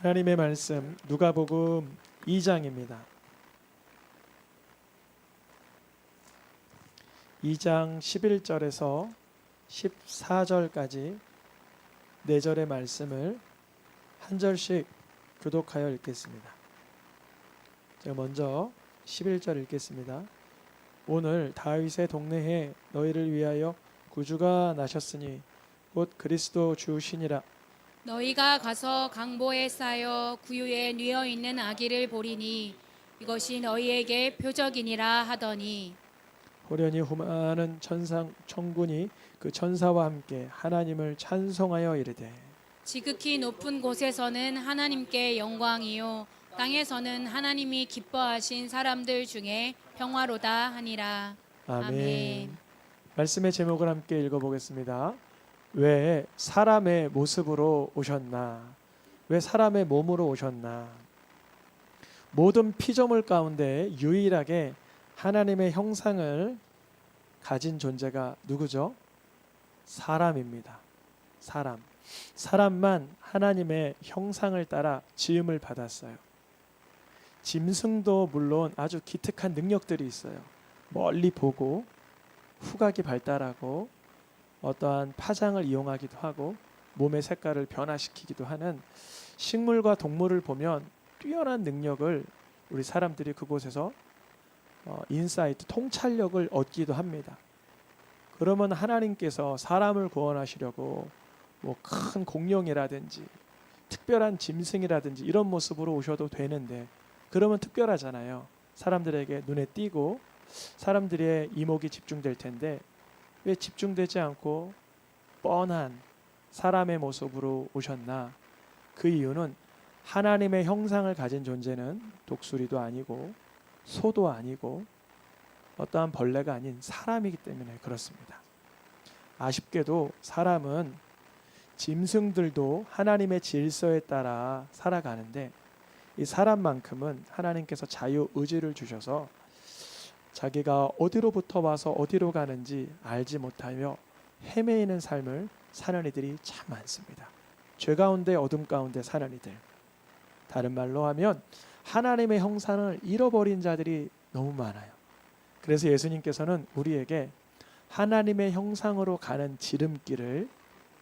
하나님의 말씀 누가복음 2장입니다. 2장 11절에서 14절까지 4절의 말씀을 한 절씩 교독하여 읽겠습니다. 제가 먼저 11절 읽겠습니다. 오늘 다윗의 동네에 너희를 위하여 구주가 나셨으니 곧 그리스도 주시니라. 너희가 가서 강보에 쌓여 구유에 뉘어 있는 아기를 보리니 이것이 너희에게 표적이니라 하더니 호련히 후많은 천군이 그 천사와 함께 하나님을 찬송하여 이르되 지극히 높은 곳에서는 하나님께 영광이요 땅에서는 하나님이 기뻐하신 사람들 중에 평화로다 하니라. 아멘. 말씀의 제목을 함께 읽어보겠습니다. 왜 사람의 모습으로 오셨나? 왜 사람의 몸으로 오셨나? 모든 피조물 가운데 유일하게 하나님의 형상을 가진 존재가 누구죠? 사람입니다. 사람만 하나님의 형상을 따라 지음을 받았어요. 짐승도 물론 아주 기특한 능력들이 있어요. 멀리 보고 후각이 발달하고 어떠한 파장을 이용하기도 하고 몸의 색깔을 변화시키기도 하는 식물과 동물을 보면 뛰어난 능력을 우리 사람들이 그곳에서 인사이트, 통찰력을 얻기도 합니다. 그러면 하나님께서 사람을 구원하시려고 뭐 큰 공룡이라든지 특별한 짐승이라든지 이런 모습으로 오셔도 되는데 그러면 특별하잖아요. 사람들에게 눈에 띄고 사람들의 이목이 집중될 텐데 왜 집중되지 않고 뻔한 사람의 모습으로 오셨나? 그 이유는 하나님의 형상을 가진 존재는 독수리도 아니고 소도 아니고 어떠한 벌레가 아닌 사람이기 때문에 그렇습니다. 아쉽게도 사람은 짐승들도 하나님의 질서에 따라 살아가는데 이 사람만큼은 하나님께서 자유의지를 주셔서 자기가 어디로부터 와서 어디로 가는지 알지 못하며 헤매이는 삶을 사는 이들이 참 많습니다. 죄 가운데 어둠 가운데 사는 이들. 다른 말로 하면 하나님의 형상을 잃어버린 자들이 너무 많아요. 그래서 예수님께서는 우리에게 하나님의 형상으로 가는 지름길을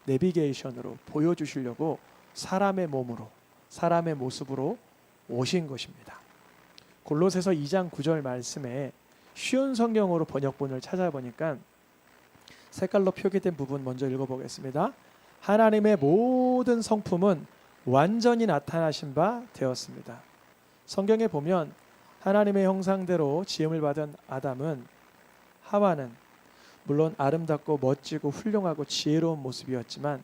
내비게이션으로 보여주시려고 사람의 몸으로, 사람의 모습으로 오신 것입니다. 골로새서 2장 9절 말씀에 쉬운 성경으로 번역본을 찾아보니까 색깔로 표기된 부분 먼저 읽어보겠습니다. 하나님의 모든 성품은 완전히 나타나신 바 되었습니다. 성경에 보면 하나님의 형상대로 지음을 받은 아담은 하와는 물론 아름답고 멋지고 훌륭하고 지혜로운 모습이었지만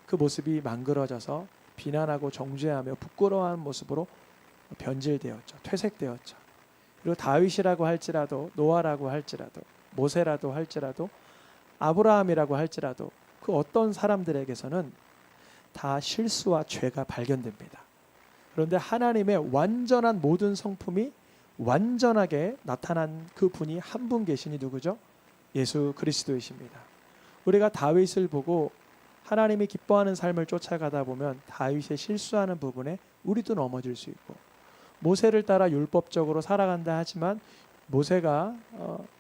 그 모습이 망그러져서 비난하고 정죄하며 부끄러워하는 모습으로 변질되었죠. 퇴색되었죠. 그리고 다윗이라고 할지라도 노아라고 할지라도 모세라도 할지라도 아브라함이라고 할지라도 그 어떤 사람들에게서는 다 실수와 죄가 발견됩니다. 그런데 하나님의 완전한 모든 성품이 완전하게 나타난 그 분이 한 분 계시니 누구죠? 예수 그리스도이십니다. 우리가 다윗을 보고 하나님이 기뻐하는 삶을 쫓아가다 보면 다윗의 실수하는 부분에 우리도 넘어질 수 있고 모세를 따라 율법적으로 살아간다 하지만 모세가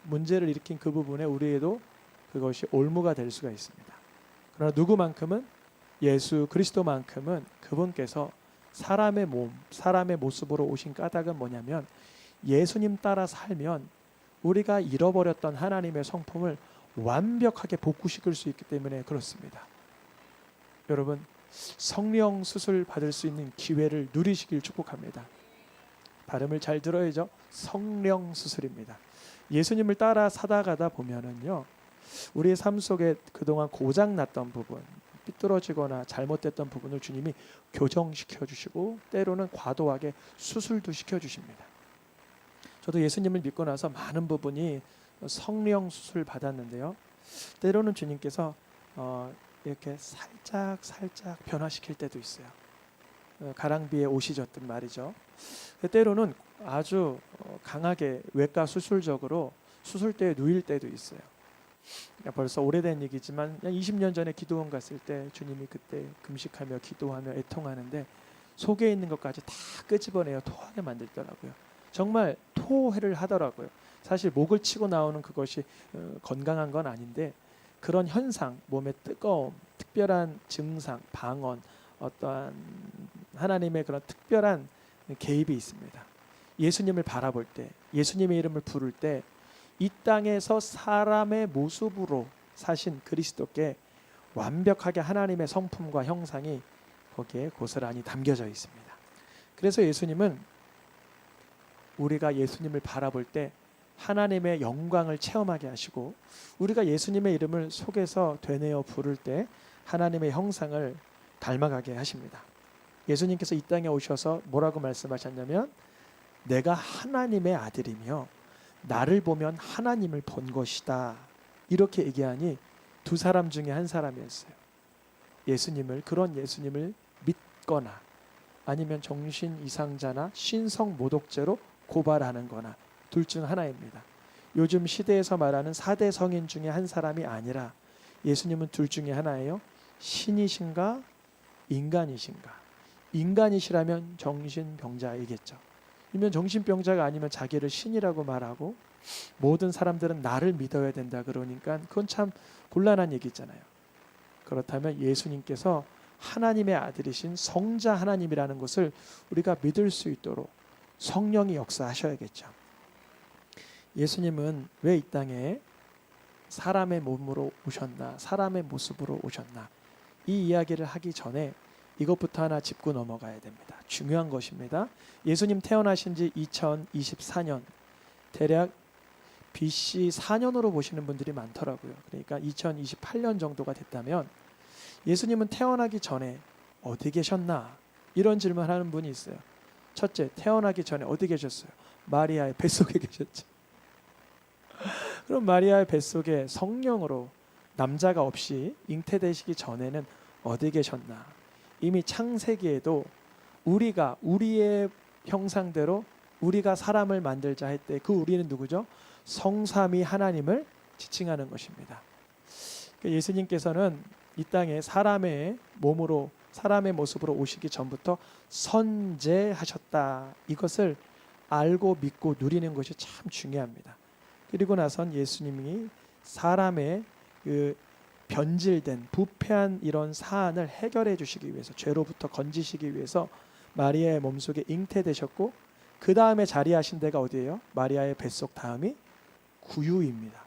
문제를 일으킨 그 부분에 우리에도 그것이 올무가 될 수가 있습니다. 그러나 누구만큼은 예수 그리스도만큼은 그분께서 사람의 몸, 사람의 모습으로 오신 까닭은 뭐냐면 예수님 따라 살면 우리가 잃어버렸던 하나님의 성품을 완벽하게 복구시킬 수 있기 때문에 그렇습니다. 여러분 성령 수술 받을 수 있는 기회를 누리시길 축복합니다. 발음을 잘 들어야죠. 성령 수술입니다. 예수님을 따라 살아가다 보면은요, 우리의 삶 속에 그동안 고장났던 부분, 삐뚤어지거나 잘못됐던 부분을 주님이 교정시켜 주시고 때로는 과도하게 수술도 시켜 주십니다. 저도 예수님을 믿고 나서 많은 부분이 성령 수술 받았는데요. 때로는 주님께서 이렇게 살짝 변화시킬 때도 있어요. 가랑비에 옷이 젖듯 말이죠. 때로는 아주 강하게 외과 수술적으로 수술대에 누일 때도 있어요. 벌써 오래된 얘기지만 20년 전에 기도원 갔을 때 주님이 그때 금식하며 기도하며 애통하는데 속에 있는 것까지 다 끄집어내어 토하게 만들더라고요. 정말 토해를 하더라고요. 사실 목을 치고 나오는 그것이 건강한 건 아닌데 그런 현상, 몸의 뜨거움, 특별한 증상, 방언, 어떠한 하나님의 그런 특별한 개입이 있습니다. 예수님을 바라볼 때, 예수님의 이름을 부를 때 이 땅에서 사람의 모습으로 사신 그리스도께 완벽하게 하나님의 성품과 형상이 거기에 고스란히 담겨져 있습니다. 그래서 예수님은 우리가 예수님을 바라볼 때 하나님의 영광을 체험하게 하시고 우리가 예수님의 이름을 속에서 되뇌어 부를 때 하나님의 형상을 닮아가게 하십니다. 예수님께서 이 땅에 오셔서 뭐라고 말씀하셨냐면 내가 하나님의 아들이며 나를 보면 하나님을 본 것이다. 이렇게 얘기하니 두 사람 중에 한 사람이었어요. 그런 예수님을 믿거나 아니면 정신 이상자나 신성 모독죄로 고발하는 거나 둘 중 하나입니다. 요즘 시대에서 말하는 4대 성인 중에 한 사람이 아니라 예수님은 둘 중에 하나예요. 신이신가 인간이신가. 인간이시라면 정신병자이겠죠. 아니면 정신병자가 아니면 자기를 신이라고 말하고 모든 사람들은 나를 믿어야 된다 그러니까 그건 참 곤란한 얘기잖아요. 그렇다면 예수님께서 하나님의 아들이신 성자 하나님이라는 것을 우리가 믿을 수 있도록 성령이 역사하셔야겠죠. 예수님은 왜 이 땅에 사람의 몸으로 오셨나, 사람의 모습으로 오셨나, 이 이야기를 하기 전에 이것부터 하나 짚고 넘어가야 됩니다. 중요한 것입니다. 예수님 태어나신 지 2024년, 대략 BC 4년으로 보시는 분들이 많더라고요. 그러니까 2028년 정도가 됐다면 예수님은 태어나기 전에 어디 계셨나? 이런 질문하는 분이 있어요. 첫째, 태어나기 전에 어디 계셨어요? 마리아의 뱃속에 계셨죠. 그럼 마리아의 뱃속에 성령으로 남자가 없이 잉태되시기 전에는 어디 계셨나? 이미 창세기에도 우리가 우리의 형상대로 우리가 사람을 만들자 할 때 그 우리는 누구죠? 성삼위 하나님을 지칭하는 것입니다. 예수님께서는 이 땅에 사람의 몸으로 사람의 모습으로 오시기 전부터 선제하셨다. 이것을 알고 믿고 누리는 것이 참 중요합니다. 그리고 나선 예수님이 사람의 그 변질된 부패한 이런 사안을 해결해 주시기 위해서 죄로부터 건지시기 위해서 마리아의 몸속에 잉태되셨고 그 다음에 자리하신 데가 어디예요? 마리아의 뱃속 다음이 구유입니다.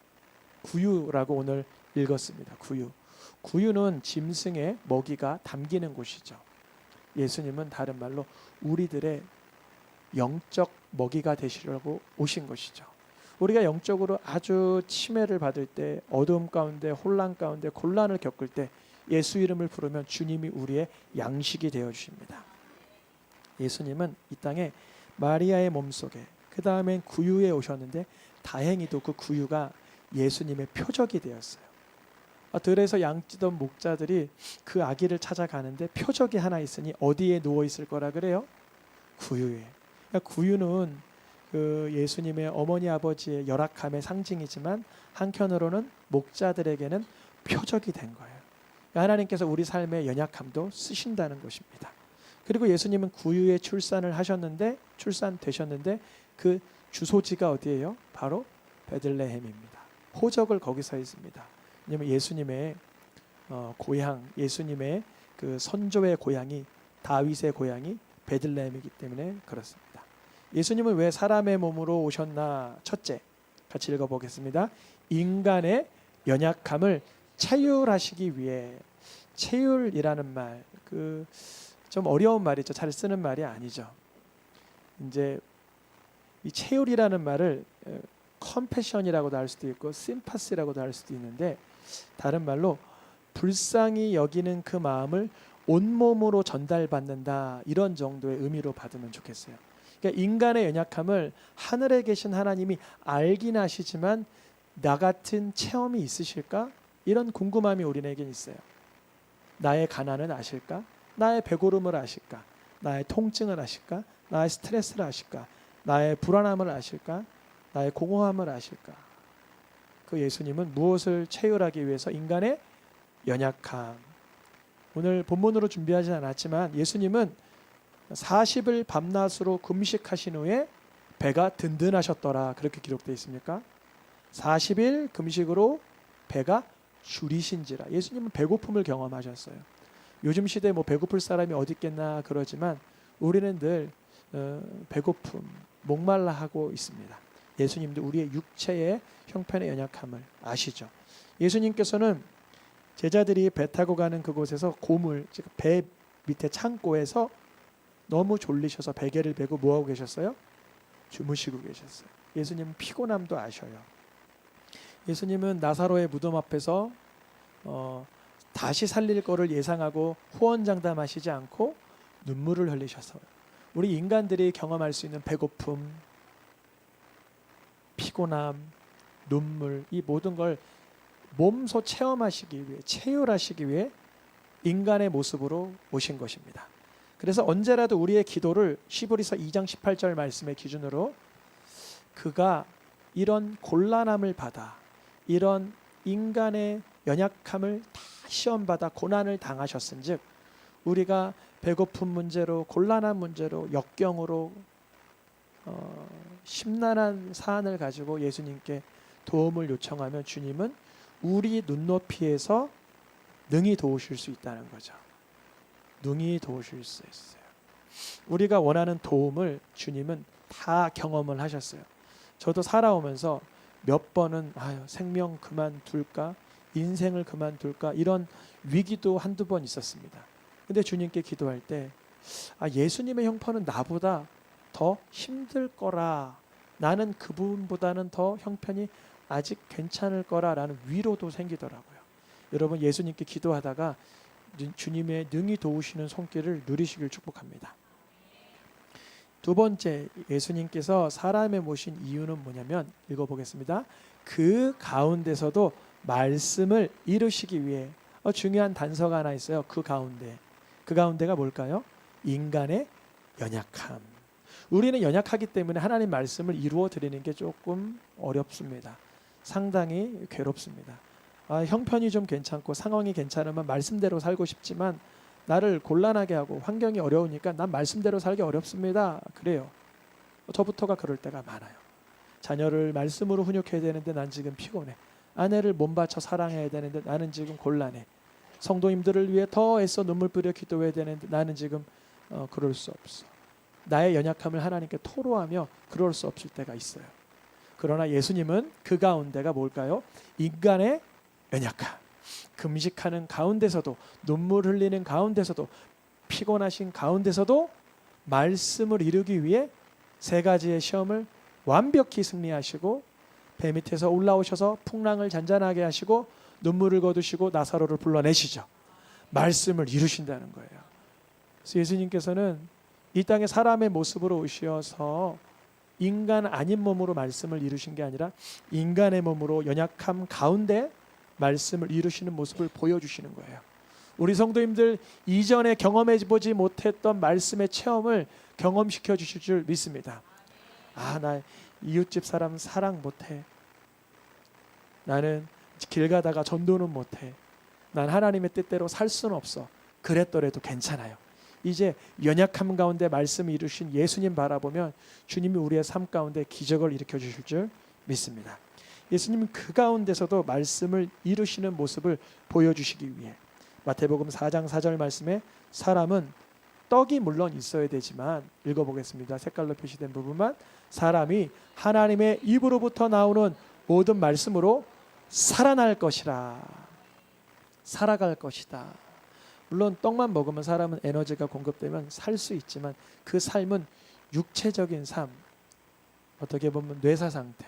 구유라고 오늘 읽었습니다. 구유는 짐승의 먹이가 담기는 곳이죠. 예수님은 다른 말로 우리들의 영적 먹이가 되시려고 오신 것이죠. 우리가 영적으로 아주 침해를 받을 때, 어두움 가운데, 혼란 가운데, 곤란을 겪을 때 예수 이름을 부르면 주님이 우리의 양식이 되어 주십니다. 예수님은 이 땅에 마리아의 몸속에 그 다음엔 구유에 오셨는데 다행히도 그 구유가 예수님의 표적이 되었어요. 들에서 양찌던 목자들이 그 아기를 찾아가는데 표적이 하나 있으니 어디에 누워 있을 거라 그래요? 구유에. 그러니까 구유는 그 예수님의 어머니 아버지의 열악함의 상징이지만 한편으로는 목자들에게는 표적이 된 거예요. 하나님께서 우리 삶의 연약함도 쓰신다는 것입니다. 그리고 예수님은 구유에 출산되셨는데 그 주소지가 어디예요? 바로 베들레헴입니다. 호적을 거기서 했습니다. 왜냐하면 예수님의 고향, 예수님의 그 선조의 고향이 다윗의 고향이 베들레헴이기 때문에 그렇습니다. 예수님은 왜 사람의 몸으로 오셨나? 첫째, 같이 읽어보겠습니다. 인간의 연약함을 체휼하시기 위해. 체휼이라는 말, 그 좀 어려운 말이죠. 잘 쓰는 말이 아니죠. 이제 이 체휼이라는 말을 컴패션이라고도 할 수도 있고 심파시라고도 할 수도 있는데 다른 말로 불쌍히 여기는 그 마음을 온몸으로 전달받는다 이런 정도의 의미로 받으면 좋겠어요. 그러니까 인간의 연약함을 하늘에 계신 하나님이 알긴 하시지만 나 같은 체험이 있으실까? 이런 궁금함이 우리에겐 있어요. 나의 가난은 아실까? 나의 배고름을 아실까? 나의 통증을 아실까? 나의 스트레스를 아실까? 나의 불안함을 아실까? 나의 공허함을 아실까? 그 예수님은 무엇을 체휼하기 위해서? 인간의 연약함. 오늘 본문으로 준비하지 않았지만 예수님은 40일 밤낮으로 금식하신 후에 배가 든든하셨더라. 그렇게 기록되어 있습니까? 40일 금식으로 배가 줄이신지라. 예수님은 배고픔을 경험하셨어요. 요즘 시대에 뭐 배고플 사람이 어디 있겠나 그러지만 우리는 늘 배고픔, 목말라 하고 있습니다. 예수님도 우리의 육체의 형편의 연약함을 아시죠. 예수님께서는 제자들이 배 타고 가는 그곳에서 고물, 즉 배 밑에 창고에서 너무 졸리셔서 베개를 베고 뭐하고 계셨어요? 주무시고 계셨어요. 예수님은 피곤함도 아셔요. 예수님은 나사로의 무덤 앞에서 다시 살릴 거를 예상하고 호언장담하시지 않고 눈물을 흘리셔서 우리 인간들이 경험할 수 있는 배고픔, 피곤함, 눈물, 이 모든 걸 몸소 체험하시기 위해, 체휼하시기 위해 인간의 모습으로 오신 것입니다. 그래서 언제라도 우리의 기도를 히브리서 2장 18절 말씀의 기준으로 그가 이런 곤란함을 받아 이런 인간의 연약함을 다 시험받아 고난을 당하셨은즉 우리가 배고픈 문제로 곤란한 문제로 역경으로 심란한 사안을 가지고 예수님께 도움을 요청하면 주님은 우리 눈높이에서 능히 도우실 수 있다는 거죠. 능히 도우실 수 있어요. 우리가 원하는 도움을 주님은 다 경험을 하셨어요. 저도 살아오면서 몇 번은 생명 그만둘까? 인생을 그만둘까? 이런 위기도 한두 번 있었습니다. 근데 주님께 기도할 때 예수님의 형편은 나보다 더 힘들 거라. 나는 그분보다는 더 형편이 아직 괜찮을 거라라는 위로도 생기더라고요. 여러분 예수님께 기도하다가 주님의 능히 도우시는 손길을 누리시길 축복합니다. 두 번째, 예수님께서 사람에 모신 이유는 뭐냐면 읽어보겠습니다. 그 가운데서도 말씀을 이루시기 위해 중요한 단서가 하나 있어요. 그 가운데가 뭘까요? 인간의 연약함. 우리는 연약하기 때문에 하나님 말씀을 이루어 드리는 게 조금 어렵습니다. 상당히 괴롭습니다. 형편이 좀 괜찮고 상황이 괜찮으면 말씀대로 살고 싶지만 나를 곤란하게 하고 환경이 어려우니까 난 말씀대로 살기 어렵습니다. 그래요. 저부터가 그럴 때가 많아요. 자녀를 말씀으로 훈육해야 되는데 난 지금 피곤해. 아내를 몸바쳐 사랑해야 되는데 나는 지금 곤란해. 성도님들을 위해 더 애써 눈물 뿌려 기도해야 되는데 나는 지금 그럴 수 없어. 나의 연약함을 하나님께 토로하며 그럴 수 없을 때가 있어요. 그러나 예수님은 그 가운데가 뭘까요? 인간의 연약함. 금식하는 가운데서도 눈물 흘리는 가운데서도 피곤하신 가운데서도 말씀을 이루기 위해 세 가지의 시험을 완벽히 승리하시고 배 밑에서 올라오셔서 풍랑을 잔잔하게 하시고 눈물을 거두시고 나사로를 불러내시죠. 말씀을 이루신다는 거예요. 그래서 예수님께서는 이 땅에 사람의 모습으로 오셔서 인간 아닌 몸으로 말씀을 이루신 게 아니라 인간의 몸으로 연약함 가운데 말씀을 이루시는 모습을 보여주시는 거예요. 우리 성도님들 이전에 경험해보지 못했던 말씀의 체험을 경험시켜 주실 줄 믿습니다. 나 이웃집 사람 사랑 못해. 나는 길 가다가 전도는 못해. 난 하나님의 뜻대로 살 수는 없어. 그랬더라도 괜찮아요. 이제 연약함 가운데 말씀을 이루신 예수님 바라보면 주님이 우리의 삶 가운데 기적을 일으켜 주실 줄 믿습니다. 예수님은 그 가운데서도 말씀을 이루시는 모습을 보여주시기 위해 마태복음 4장 4절 말씀에 사람은 떡이 물론 있어야 되지만 읽어보겠습니다. 색깔로 표시된 부분만 사람이 하나님의 입으로부터 나오는 모든 말씀으로 살아날 것이라. 살아갈 것이다. 물론 떡만 먹으면 사람은 에너지가 공급되면 살 수 있지만 그 삶은 육체적인 삶, 어떻게 보면 뇌사 상태,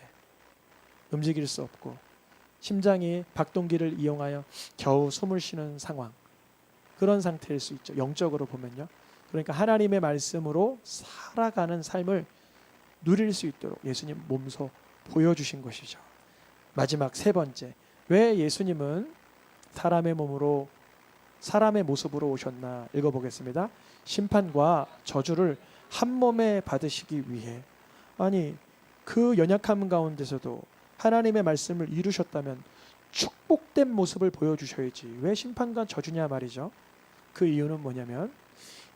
움직일 수 없고 심장이 박동기를 이용하여 겨우 숨을 쉬는 상황, 그런 상태일 수 있죠. 영적으로 보면요. 그러니까 하나님의 말씀으로 살아가는 삶을 누릴 수 있도록 예수님 몸소 보여주신 것이죠. 마지막 세 번째, 왜 예수님은 사람의 몸으로 사람의 모습으로 오셨나 읽어보겠습니다. 심판과 저주를 한 몸에 받으시기 위해. 아니 그 연약함 가운데서도 하나님의 말씀을 이루셨다면 축복된 모습을 보여주셔야지 왜 심판과 저주냐 말이죠. 그 이유는 뭐냐면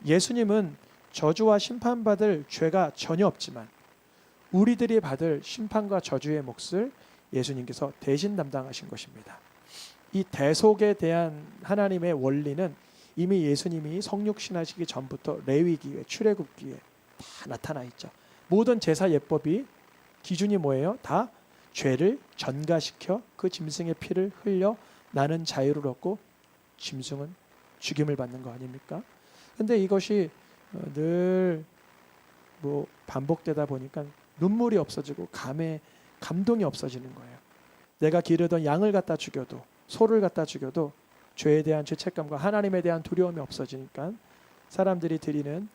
예수님은 저주와 심판받을 죄가 전혀 없지만 우리들이 받을 심판과 저주의 몫을 예수님께서 대신 담당하신 것입니다. 이 대속에 대한 하나님의 원리는 이미 예수님이 성육신하시기 전부터 레위기에 출애굽기에 다 나타나 있죠. 모든 제사 예법이 기준이 뭐예요? 다 죄를 전가시켜 그 짐승의 피를 흘려 나는 자유를 얻고 짐승은 죽임을 받는 거 아닙니까? 근데 이것이 늘 뭐 반복되다 보니까 눈물이 없어지고 감동이 없어지는 거예요. 내가 기르던 양을 갖다 죽여도 소를 갖다 죽여도 죄에 대한 죄책감과 하나님에 대한 두려움이 없어지니까 사람들이 드리는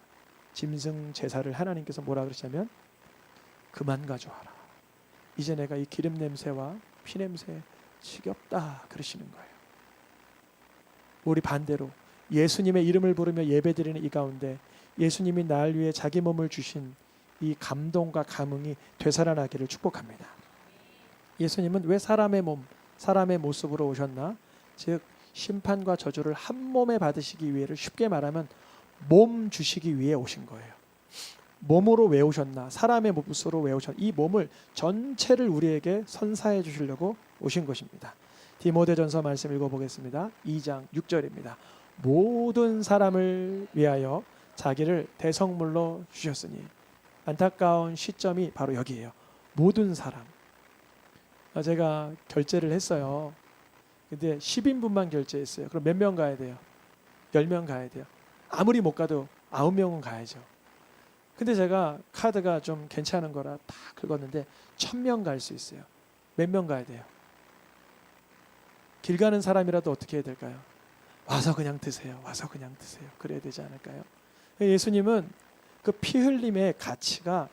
짐승 제사를 하나님께서 뭐라 그러시냐면 그만 가져와라. 이제 내가 이 기름 냄새와 피 냄새 지겹다 그러시는 거예요. 우리 반대로 예수님의 이름을 부르며 예배드리는 이 가운데 예수님이 날 위해 자기 몸을 주신 이 감동과 감흥이 되살아나기를 축복합니다. 예수님은 왜 사람의 몸, 사람의 모습으로 오셨나? 즉 심판과 저주를 한 몸에 받으시기 위해를 쉽게 말하면 몸 주시기 위해 오신 거예요. 몸으로 왜 오셨나? 사람의 모습으로 왜 오셨나? 이 몸을 전체를 우리에게 선사해 주시려고 오신 것입니다. 디모데전서 말씀 읽어보겠습니다. 2장 6절입니다. 모든 사람을 위하여 자기를 대성물로 주셨으니 안타까운 시점이 바로 여기에요. 모든 사람. 제가 결제를 했어요. 근데 10인분만 결제했어요. 그럼 몇 명 가야 돼요? 10명 가야 돼요. 아무리 못 가도 9명은 가야죠. 근데 제가 카드가 좀 괜찮은 거라 딱 긁었는데 1000명 갈 수 있어요. 몇 명 가야 돼요? 길 가는 사람이라도 어떻게 해야 될까요? 와서 그냥 드세요. 와서 그냥 드세요. 그래야 되지 않을까요? 예수님은 그 피 흘림의 가치가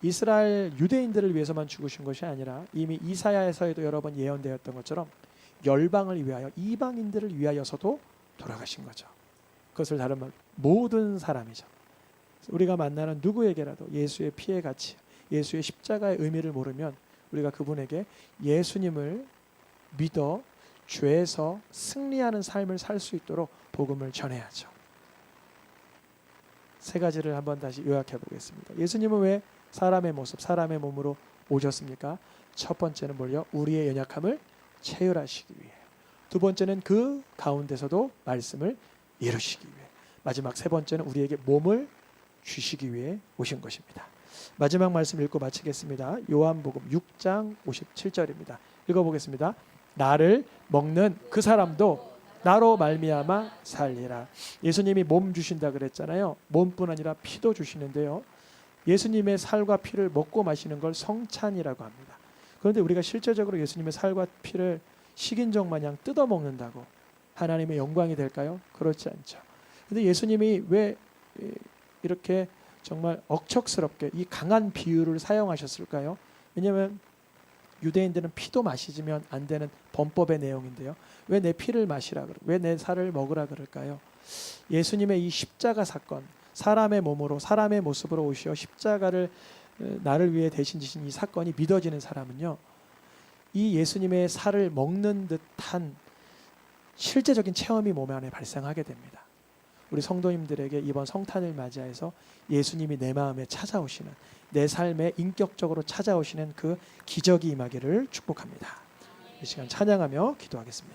이스라엘 유대인들을 위해서만 죽으신 것이 아니라 이미 이사야에서도 여러 번 예언되었던 것처럼 열방을 위하여 이방인들을 위하여서도 돌아가신 거죠. 그것을 다른 말 모든 사람이죠. 우리가 만나는 누구에게라도 예수의 피의 가치, 예수의 십자가의 의미를 모르면 우리가 그분에게 예수님을 믿어 죄에서 승리하는 삶을 살 수 있도록 복음을 전해야죠. 세 가지를 한번 다시 요약해 보겠습니다. 예수님은 왜 사람의 모습, 사람의 몸으로 오셨습니까? 첫 번째는 뭘요? 우리의 연약함을 체휼하시기 위해. 두 번째는 그 가운데서도 말씀을 이루시기 위해. 마지막 세 번째는 우리에게 몸을 주시기 위해 오신 것입니다. 마지막 말씀 읽고 마치겠습니다. 요한복음 6장 57절입니다. 읽어보겠습니다. 나를 먹는 그 사람도 나로 말미암아 살리라. 예수님이 몸 주신다 그랬잖아요. 몸뿐 아니라 피도 주시는데요. 예수님의 살과 피를 먹고 마시는 걸 성찬이라고 합니다. 그런데 우리가 실제적으로 예수님의 살과 피를 식인종 마냥 뜯어 먹는다고 하나님의 영광이 될까요? 그렇지 않죠. 그런데 예수님이 왜 이렇게 정말 억척스럽게 이 강한 비유를 사용하셨을까요? 왜냐하면 유대인들은 피도 마시면 안 되는 범법의 내용인데요. 왜 내 피를 마시라 그래? 왜 내 살을 먹으라 그럴까요? 예수님의 이 십자가 사건, 사람의 몸으로 사람의 모습으로 오시어 십자가를 나를 위해 대신 지신 이 사건이 믿어지는 사람은요, 이 예수님의 살을 먹는 듯한 실제적인 체험이 몸 안에 발생하게 됩니다. 우리 성도님들에게 이번 성탄을 맞이해서 예수님이 내 마음에 찾아오시는, 내 삶에 인격적으로 찾아오시는 그 기적이 임하기를 축복합니다. 이 시간 찬양하며 기도하겠습니다.